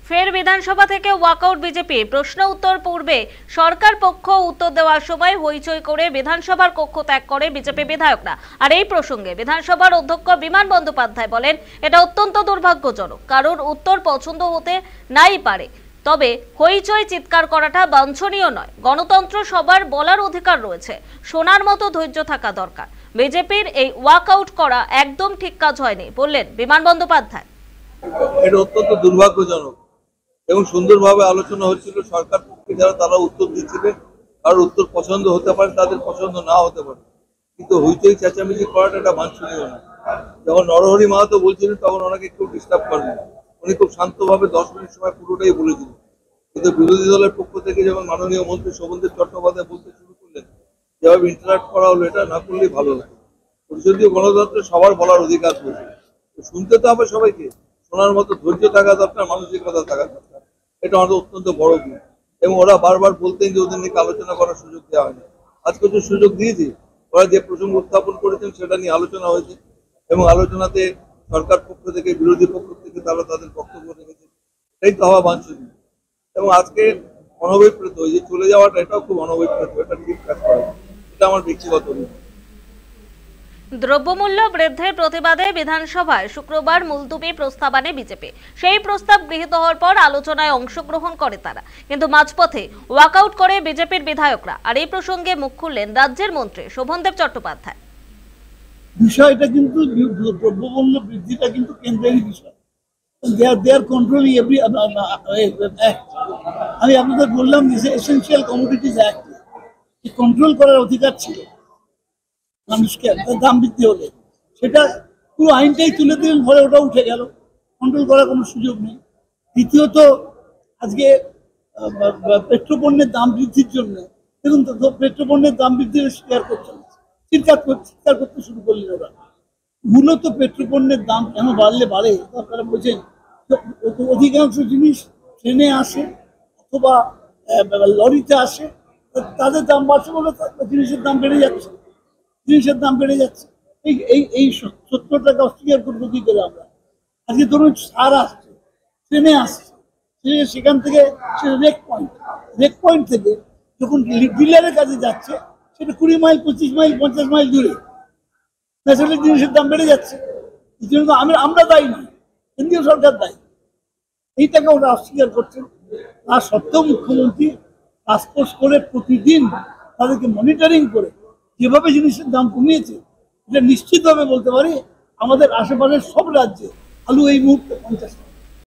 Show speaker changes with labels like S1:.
S1: ফের বিধানসভা থেকে ওয়াকআউট বিজেপি। প্রশ্ন উত্তর পূর্বে সরকার পক্ষ উত্তর দেওয়ার সময় হইচই করে বিধানসভার কক্ষ ত্যাগ করে বিজেপি বিধায়করা। আর এই প্রসঙ্গে বিধানসভার অধ্যক্ষ বিমান বন্দ্যোপাধ্যায় বলেন, এটা অত্যন্ত দুর্ভাগ্যজনক, কারণ উত্তর পছন্দ হতে নাই পারে, তবে হইচই চিৎকার করাটা বাঞ্ছনীয় নয়। গণতন্ত্র সবার বলার অধিকার রয়েছে, শোনার মতো ধৈর্য থাকা দরকার। বিজেপির এই ওয়াকআউট করা একদম ঠিক কাজ হয়নি বললেন বিমান বন্দ্যোপাধ্যায়।
S2: এটা অত্যন্ত দুর্ভাগ্যজনক এবং সুন্দরভাবে আলোচনা হচ্ছিল। সরকার পক্ষে যারা তারা উত্তর দিচ্ছিলেন, আর উত্তর পছন্দ হতে পারে, তাদের পছন্দ না হতে পারে, কিন্তু হইচই চেঁচামেচি করাটা এটা বাঞ্ছনীয় না। যখন নরহরি মাহাতো বলছিলেন তখন ওনাকে কেউ ডিস্টার্ব করেনি, উনি খুব শান্তভাবে 10 মিনিট সময় পুরোটাই বলেছিলেন। কিন্তু বিরোধী দলের পক্ষ থেকে যখন মাননীয় মন্ত্রী শোভনদেব চট্টোপাধ্যায় বলতে শুরু করলেন, যেভাবে ইন্টারাক্ট করা হলো, এটা না করলেই ভালো লাগে। পরিষদীয় গণতন্ত্রে সবার বলার অধিকার রয়েছে, শুনতে তো হবে সবাইকে, শোনার মতো ধৈর্য থাকা দরকার, মানসিকতা থাকা দরকার। এটা আমাদের অত্যন্ত বড় গুণ। এবং ওরা বারবার বলতেন যে ওদের নিয়ে আলোচনা করার সুযোগ দেওয়া হয়নি। আজকে যে সুযোগ দিয়েছি, ওরা যে প্রসঙ্গ উত্থাপন করেছেন সেটা নিয়ে আলোচনা হয়েছে এবং আলোচনাতে সরকার পক্ষ থেকে বিরোধী পক্ষ থেকে তারা তাদের বক্তব্য রেখেছে। এটাই তো হওয়া বাঞ্ছনীয়। এবং আজকে অনবৈপ্রেত ওই যে চলে যাওয়াটা, এটাও খুব অনবৈপ্রেত, এটা ঠিক কাজ করে। এটা আমার ব্যক্তিগত অভিমত।
S1: দ্রব্যমূল্য বৃদ্ধির প্রতিবাদে বিধানসভায় শুক্রবার মুলতুবি প্রস্তাব আনে বিজেপি। সেই প্রস্তাব গৃহীত হওয়ার পর আলোচনায় অংশগ্রহণ করে তারা, কিন্তু মাঝপথে ওয়াকআউট করে বিজেপির বিধায়করা। আর এই প্রসঙ্গে মুখ খুললেন রাজ্যের মন্ত্রী শোভনদেব চট্টোপাধ্যায়।
S3: বিষয়টা কিন্তু দ্রব্যমূল্য বৃদ্ধিটা কিন্তু কেন্দ্রের বিষয়। they are controlling every act. আমি আপনাদের বললাম যে এসেনশিয়াল কমোডিটিজ অ্যাক্ট কন্ট্রোল করার অধিকার ছিল মানুষকে। দাম বৃদ্ধি হলে সেটা পুরো আইনটাই তুলে দিলেন, ফলে ওটা উঠে গেল, কন্ট্রোল করার কোনো সুযোগ নেই। দ্বিতীয়ত আজকে পেট্রোপণ্যের দাম বৃদ্ধির জন্য দেখুন তো, পেট্রোপণ্যের দাম বৃদ্ধির স্বীকার করছে না, চিৎকার করতে শুরু করলেন ওরা। মূলত পেট্রোপণ্যের দাম কেন বাড়ে আপনারা বোঝেন? অধিকাংশ জিনিস ট্রেনে আসে অথবা লরিতে আসে, তাদের দাম বাড়ছে বলে জিনিসের দাম বেড়ে যাচ্ছে। এই সত্যটাকে অস্বীকার করবো কি করে আমরা? আজকে ধরুন সার আসছে, ট্রেনে আসছে, সেখান থেকে রেক পয়েন্ট থেকে যখন ডিলারের কাছে যাচ্ছে, সেটা 20 মাইল, 25 মাইল, 50 মাইল দূরে, ন্যাচারালি জিনিসের দাম বেড়ে যাচ্ছে। এই জন্য আমরা দায়ী না, কেন্দ্রীয় সরকার দায়ী। এইটাকে ওরা অস্বীকার করছেন। তার সত্ত্বেও মুখ্যমন্ত্রী টাস্কফোর্স করে প্রতিদিন তাদেরকে মনিটরিং করে যেভাবে জিনিসের দাম কমিয়েছে, এটা নিশ্চিতভাবে বলতে পারি আমাদের আশেপাশের সব রাজ্যে আলু এই মুহূর্তে 50 টাকা।